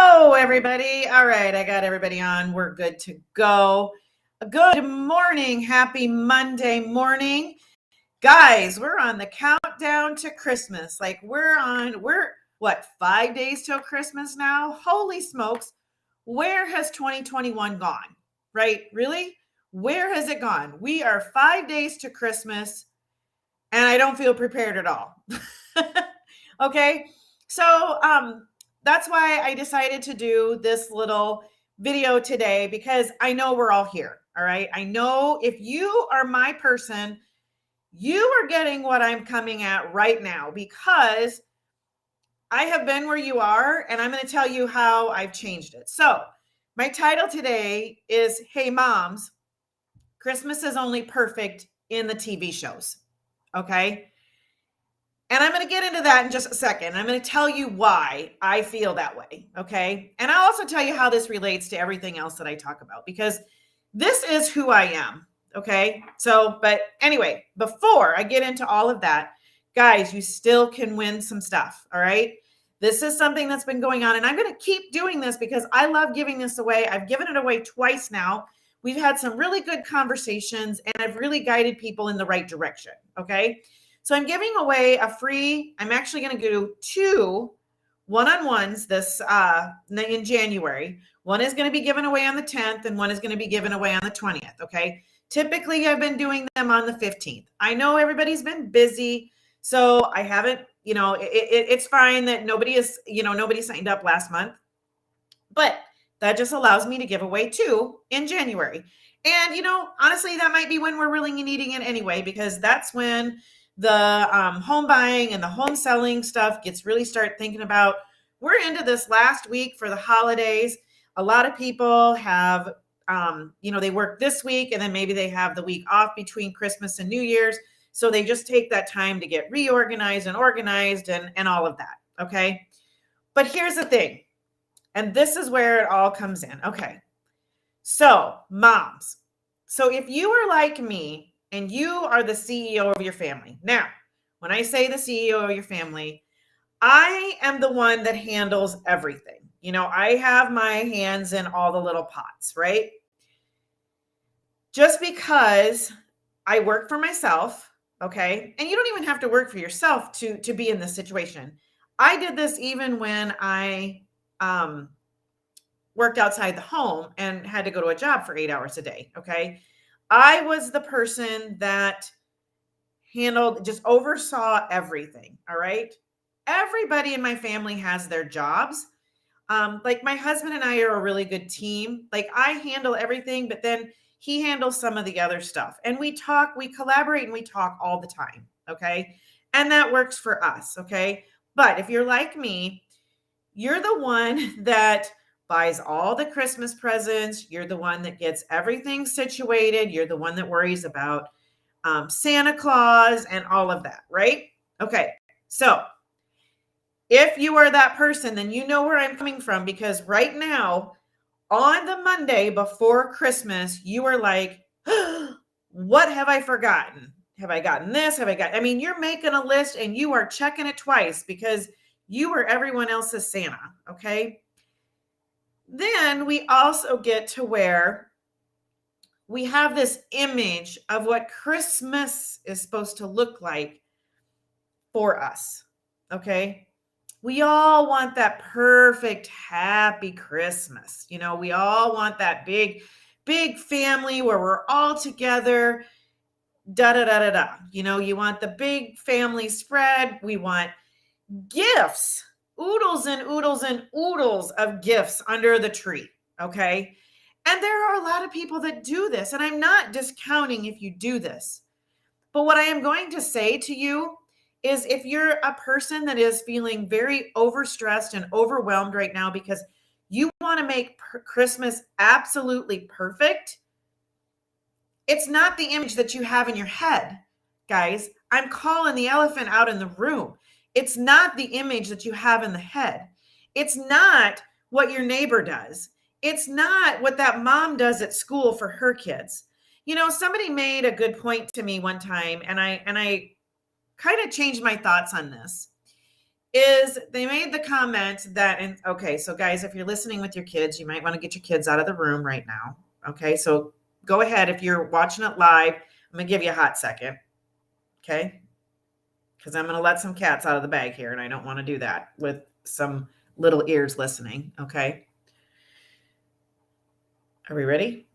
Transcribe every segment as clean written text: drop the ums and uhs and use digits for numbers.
Hello, everybody. All right, I got everybody on. We're good to go. Good morning. Happy Monday morning. Guys, we're on the countdown to Christmas. We're what, 5 days till Christmas now? Holy smokes. Where has 2021 gone? Right? Really? Where has it gone? We are 5 days to Christmas, and I don't feel prepared at all. Okay. So, that's why I decided to do this little video today, because I know we're all here. All right. I know if you are my person, you are getting what I'm coming at right now, because I have been where you are, and I'm going to tell you how I've changed it. So, my title today is Hey Moms, Christmas is only perfect in the TV shows. Okay. And I'm going to get into that in just a second. I'm going to tell you why I feel that way. Okay. And I'll also tell you how this relates to everything else that I talk about, because this is who I am. Okay. So, but anyway, before I get into all of that, guys, you still can win some stuff. All right. This is something that's been going on, and I'm going to keep doing this because I love giving this away. I've given it away twice now. We've had some really good conversations, and I've really guided people in the right direction. Okay. So I'm giving away I'm actually going to do 2 one-on-ones in January. One is going to be given away on the 10th, and one is going to be given away on the 20th. Okay. Typically I've been doing them on the 15th. I know everybody's been busy, so I haven't, it's fine that nobody signed up last month, but that just allows me to give away 2 in January. And, honestly, that might be when we're really needing it anyway, because that's when the home buying and the home selling stuff gets really start thinking about. We're into this last week for the holidays. A lot of people have, they work this week, and then maybe they have the week off between Christmas and New Year's. So they just take that time to get reorganized and organized and all of that. Okay. But here's the thing. And this is where it all comes in. Okay. So, moms. So if you are like me and you are the CEO of your family. Now, when I say the CEO of your family, I am the one that handles everything. I have my hands in all the little pots, right? Just because I work for myself, okay? And you don't even have to work for yourself to be in this situation. I did this even when I worked outside the home and had to go to a job for 8 hours a day. Okay. I was the person that just oversaw everything. All right. Everybody in my family has their jobs. Like my husband and I are a really good team. Like I handle everything, but then he handles some of the other stuff. And we collaborate, and we talk all the time. Okay. And that works for us. Okay. But if you're like me, you're the one that buys all the Christmas presents. You're the one that gets everything situated. You're the one that worries about Santa Claus and all of that, right? Okay. So if you are that person, then you know where I'm coming from, because right now, on the Monday before Christmas, you are like, what have I forgotten? Have I gotten this? You're making a list and you are checking it twice because you are everyone else's Santa. Okay. Then we also get to where we have this image of what Christmas is supposed to look like for us. Okay. We all want that perfect, happy Christmas. We all want that big, big family where we're all together. Da da da da da. You want the big family spread. We want gifts, oodles and oodles and oodles of gifts under the tree. Okay. And there are a lot of people that do this. And I'm not discounting if you do this. But what I am going to say to you is, if you're a person that is feeling very overstressed and overwhelmed right now because you want to make Christmas absolutely perfect, it's not the image that you have in your head, guys. I'm calling the elephant out in the room. It's not the image that you have in the head. It's not what your neighbor does. It's not what that mom does at school for her kids. Somebody made a good point to me one time, and I kind of changed my thoughts on this. is they made the comment that, and okay, so guys, if you're listening with your kids, you might want to get your kids out of the room right now. Okay, so go ahead. If you're watching it live, I'm going to give you a hot second. Okay, because I'm going to let some cats out of the bag here, and I don't want to do that with some little ears listening. Okay, are we ready?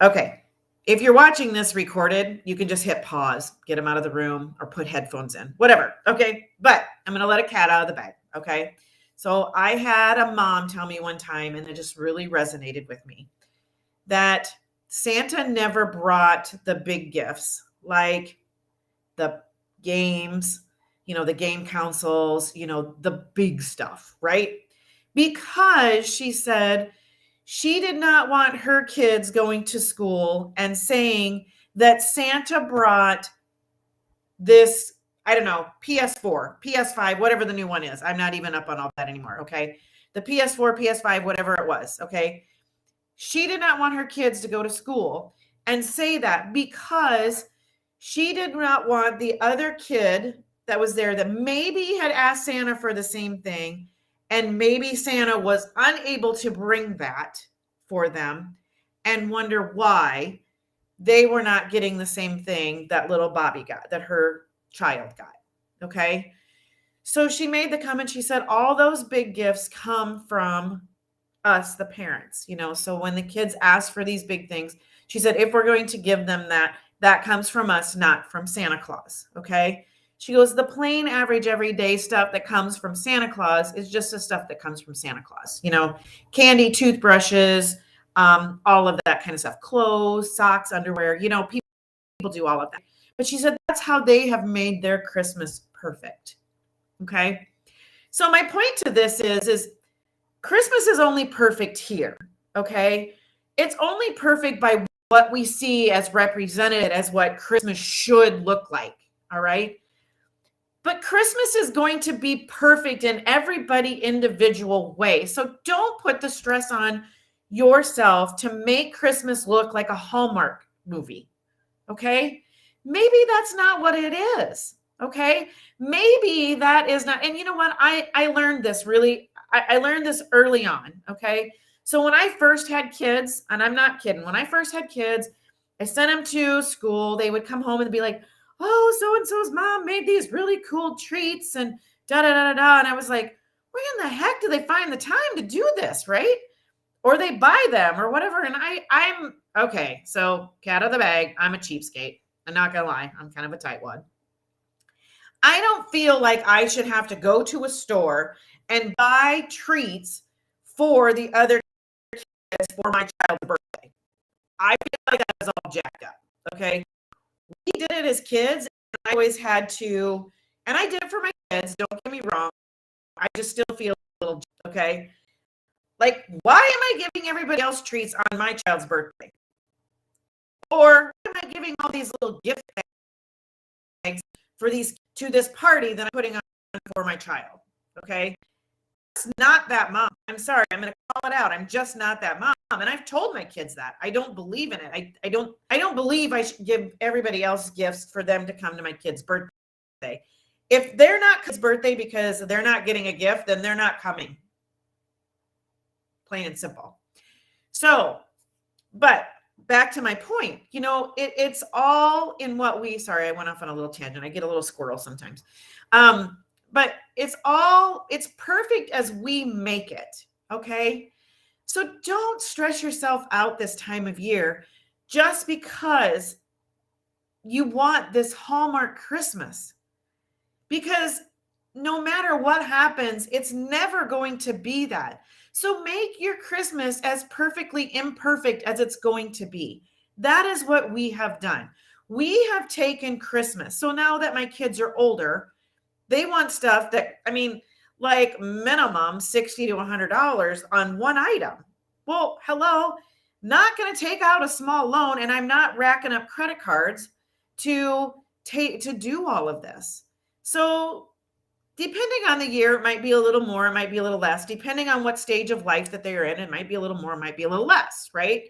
Okay. If you're watching this recorded, you can just hit pause, get them out of the room, or put headphones in, whatever. Okay. But I'm going to let a cat out of the bag. Okay. So I had a mom tell me one time, and it just really resonated with me, that Santa never brought the big gifts like the games, the game consoles, the big stuff, right? Because she said, she did not want her kids going to school and saying that Santa brought this, I don't know, PS4, PS5, whatever the new one is. I'm not even up on all that anymore. Okay. The PS4, PS5, whatever it was. Okay. She did not want her kids to go to school and say that, because she did not want the other kid that was there that maybe had asked Santa for the same thing, and maybe Santa was unable to bring that for them, and wonder why they were not getting the same thing that little Bobby got, that her child got. Okay. So she made the comment, she said, all those big gifts come from us, the parents, so when the kids ask for these big things, she said, if we're going to give them that, that comes from us, not from Santa Claus. Okay. She goes, the plain average everyday stuff that comes from Santa Claus is just the stuff that comes from Santa Claus, candy, toothbrushes, all of that kind of stuff, clothes, socks, underwear, people do all of that. But she said, that's how they have made their Christmas perfect. Okay. So my point to this is Christmas is only perfect here, okay? It's only perfect by what we see as represented as what Christmas should look like, all right? But Christmas is going to be perfect in everybody individual way. So don't put the stress on yourself to make Christmas look like a Hallmark movie, okay? Maybe that's not what it is, okay? Maybe that is not, and you know what? I learned this I learned this early on, okay? So when I first had kids, and I'm not kidding, when I first had kids, I sent them to school. They would come home and be like, oh, so-and-so's mom made these really cool treats and da-da-da-da-da. And I was like, where in the heck do they find the time to do this, right? Or they buy them or whatever. And I'm, okay, so cat out of the bag, I'm a cheapskate. I'm not gonna lie, I'm kind of a tightwad. I don't feel like I should have to go to a store and buy treats for the other kids for my child's birthday. I feel like that is all jacked up. Okay. We did it as kids, and I always had to, and I did it for my kids. Don't get me wrong. I just still feel a little, okay. Like, why am I giving everybody else treats on my child's birthday? Or am I giving all these little gift bags for this party that I'm putting on for my child? Okay. It's not that mom. I'm sorry. I'm going to call it out. I'm just not that mom. And I've told my kids that. I don't believe in it. I don't believe I should give everybody else gifts for them to come to my kid's birthday. If they're not kid's birthday because they're not getting a gift, then they're not coming. Plain and simple. So, but back to my point, it's all in what sorry, I went off on a little tangent. I get a little squirrel sometimes. But it's perfect as we make it. Okay. So don't stress yourself out this time of year just because you want this Hallmark Christmas, because no matter what happens, it's never going to be that. So make your Christmas as perfectly imperfect as it's going to be. That is what we have done. We have taken Christmas. So now that my kids are older, they want stuff that, like minimum $60 to $100 on one item. Well, hello, not going to take out a small loan, and I'm not racking up credit cards to do all of this. So depending on the year, it might be a little more, it might be a little less. Depending on what stage of life that they're in, it might be a little more, it might be a little less, right?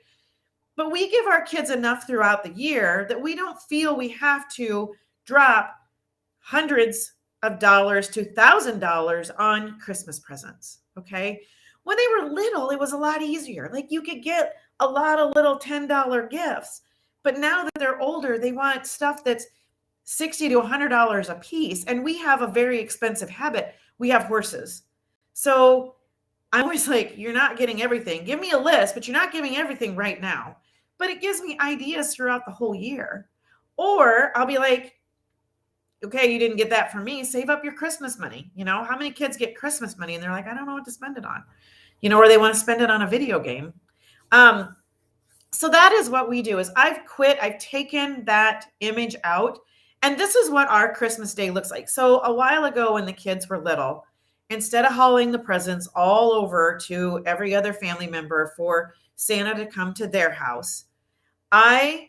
But we give our kids enough throughout the year that we don't feel we have to drop hundreds, of dollars to $1,000 on Christmas presents. Okay. When they were little, it was a lot easier. Like you could get a lot of little $10 gifts. But now that they're older, they want stuff that's $60 to $100 a piece. And we have a very expensive habit. We have horses. So I'm always like, you're not getting everything. Give me a list, but you're not giving everything right now. But it gives me ideas throughout the whole year. Or I'll be like, okay, you didn't get that from me. Save up your Christmas money. You know, how many kids get Christmas money and they're like, I don't know what to spend it on, or they want to spend it on a video game. So that is what we do is I've taken that image out. And this is what our Christmas day looks like. So a while ago when the kids were little, instead of hauling the presents all over to every other family member for Santa to come to their house, I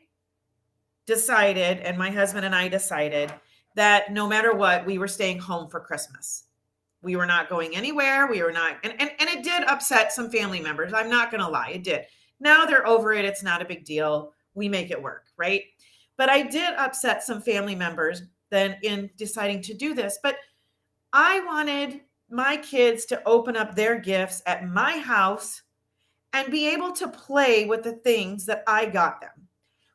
decided, and my husband and I decided, that no matter what, we were staying home for Christmas. We were not going anywhere. We were not, and it did upset some family members. I'm not going to lie, it did. Now they're over it. It's not a big deal. We make it work, right? But I did upset some family members then in deciding to do this. But I wanted my kids to open up their gifts at my house and be able to play with the things that I got them.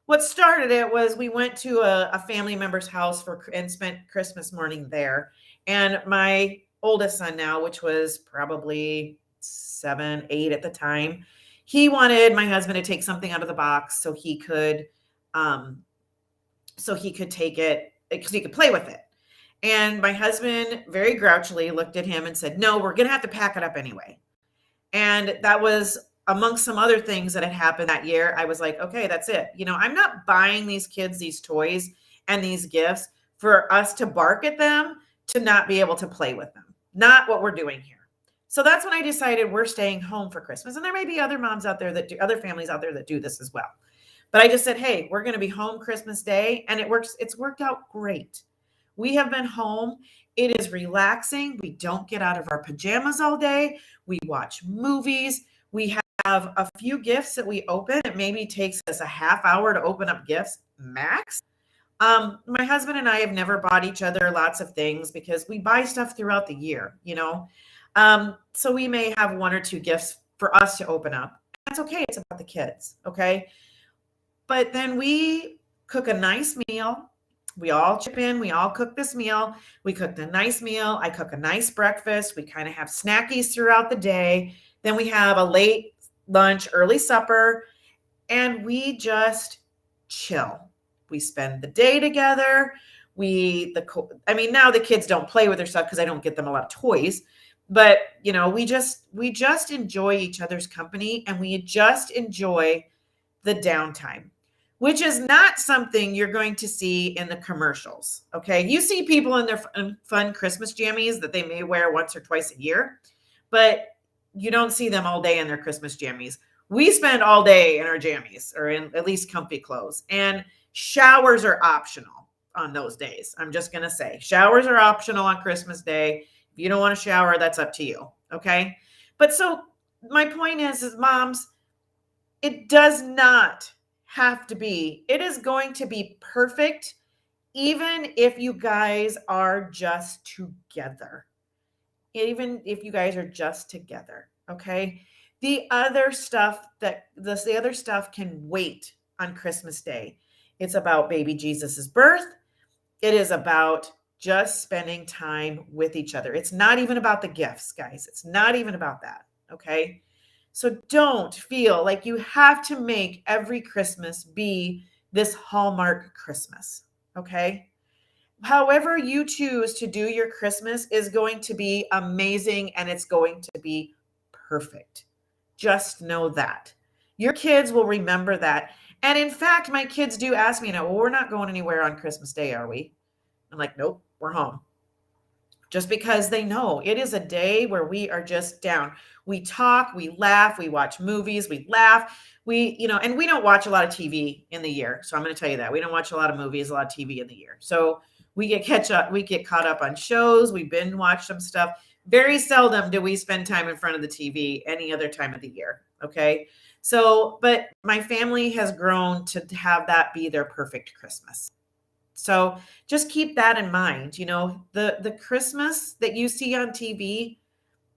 What started it was we went to a family member's house and spent Christmas morning there. And my oldest son now, which was probably 7, 8 at the time, he wanted my husband to take something out of the box so he could take it, because he could play with it. And my husband very grouchily looked at him and said, no, we're going to have to pack it up anyway. And that was amongst some other things that had happened that year. I was like, okay, that's it. I'm not buying these kids these toys and these gifts for us to bark at them to not be able to play with them. Not what we're doing here. So that's when I decided we're staying home for Christmas. And there may be other moms out there other families out there that do this as well. But I just said, hey, we're going to be home Christmas Day. And it's worked out great. We have been home. It is relaxing. We don't get out of our pajamas all day. We watch movies. We have a few gifts that we open. It maybe takes us a half hour to open up gifts max. My husband and I have never bought each other lots of things because we buy stuff throughout the year, so we may have 1 or 2 gifts for us to open up. That's okay. It's about the kids. Okay. But then we cook a nice meal. We all chip in. We all cook this meal. We cooked a nice meal. I cook a nice breakfast. We kind of have snackies throughout the day. Then we have a late lunch, early supper, and we just chill. We spend the day together. Now the kids don't play with their stuff because I don't get them a lot of toys, but we just enjoy each other's company, and we just enjoy the downtime, which is not something you're going to see in the commercials. Okay. You see people in their fun Christmas jammies that they may wear once or twice a year, but you don't see them all day in their Christmas jammies. We spend all day in our jammies, or in at least comfy clothes, and showers are optional on those days. I'm just going to say showers are optional on Christmas Day. If you don't want to shower, that's up to you. Okay. But so my point is moms, it does not have to be. It is going to be perfect, even if you guys are just together. Even if you guys are just together, okay? The other stuff can wait on Christmas Day. It's about baby Jesus's birth. It is about just spending time with each other. It's not even about the gifts, guys. It's not even about that, okay? So don't feel like you have to make every Christmas be this Hallmark Christmas, okay? However you choose to do your Christmas is going to be amazing, and it's going to be perfect. Just know that. Your kids will remember that. And in fact, my kids do ask me, well, we're not going anywhere on Christmas Day, are we? I'm like, nope, we're home. Just because they know it is a day where we are just down. We talk, we laugh, we watch movies, we laugh. And we don't watch a lot of TV in the year. So I'm going to tell you that. We don't watch a lot of movies, a lot of TV in the year. So we get caught up on shows. We binge watch some stuff. Very seldom do we spend time in front of the TV any other time of the year. Okay. So, but my family has grown to have that be their perfect Christmas. So just keep that in mind. You know, the Christmas that you see on TV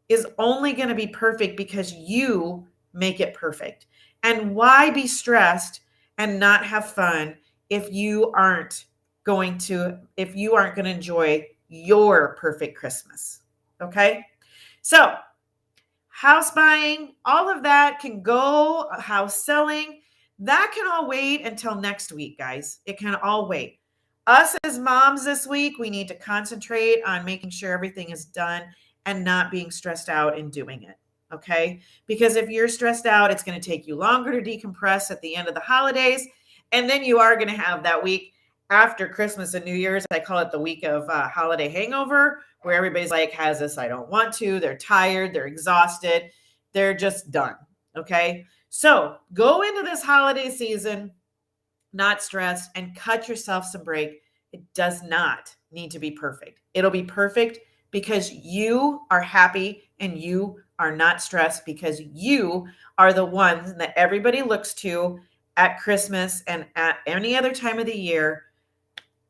is only going to be perfect because you make it perfect. And why be stressed and not have fun if you aren't going to enjoy your perfect Christmas? Okay? So, house buying, all of that can go, house selling, that can all wait until next week, guys. It can all wait. Us as moms this week, we need to concentrate on making sure everything is done and not being stressed out in doing it. Okay. Because if you're stressed out, it's going to take you longer to decompress at the end of the holidays. And then you are going to have that week after Christmas and New Year's. I call it the week of holiday hangover, where everybody's like, has this, I don't want to. They're tired, they're exhausted, they're just done. Okay. So go into this holiday season not stressed and cut yourself some break. It does not need to be perfect. It'll be perfect because you are happy and you are not stressed because you are the ones that everybody looks to at Christmas and at any other time of the year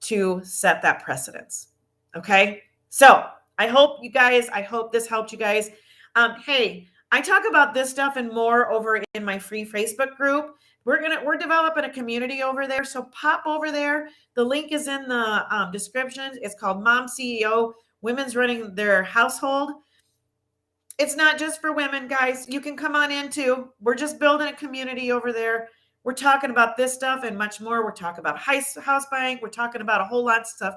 to set that precedence. Okay. So I hope this helped you guys. Hey, I talk about this stuff and more over in my free Facebook group. We're developing a community over there. So pop over there. The link is in the description. It's called Mom CEO, Women's Running Their Household. It's not just for women, guys. You can come on in too. We're just building a community over there. We're talking about this stuff and much more. We're talking about house buying. We're talking about a whole lot of stuff.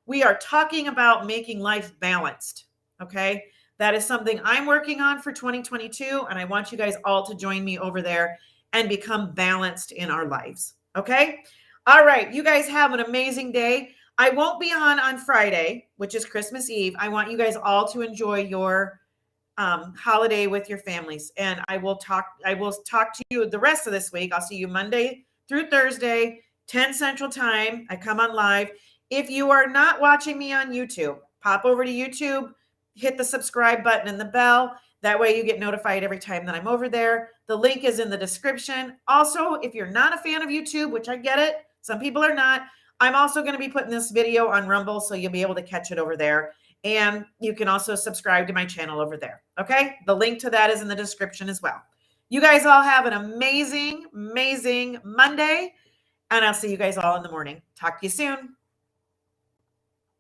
We are talking about making life balanced. Okay. That is something I'm working on for 2022. And I want you guys all to join me over there and become balanced in our lives. Okay. All right. You guys have an amazing day. I won't be on Friday, which is Christmas Eve. I want you guys all to enjoy your holiday with your families. And I will talk to you the rest of this week. I'll see you Monday through Thursday, 10 Central Time. I come on live. If you are not watching me on YouTube, pop over to YouTube, hit the subscribe button and the bell. That way you get notified every time that I'm over there. The link is in the description. Also, if you're not a fan of YouTube, which I get it, some people are not, I'm also going to be putting this video on Rumble, so you'll be able to catch it over there. And you can also subscribe to my channel over there. Okay. The link to that is in the description as well. You guys all have an amazing, amazing Monday. And I'll see you guys all in the morning. Talk to you soon.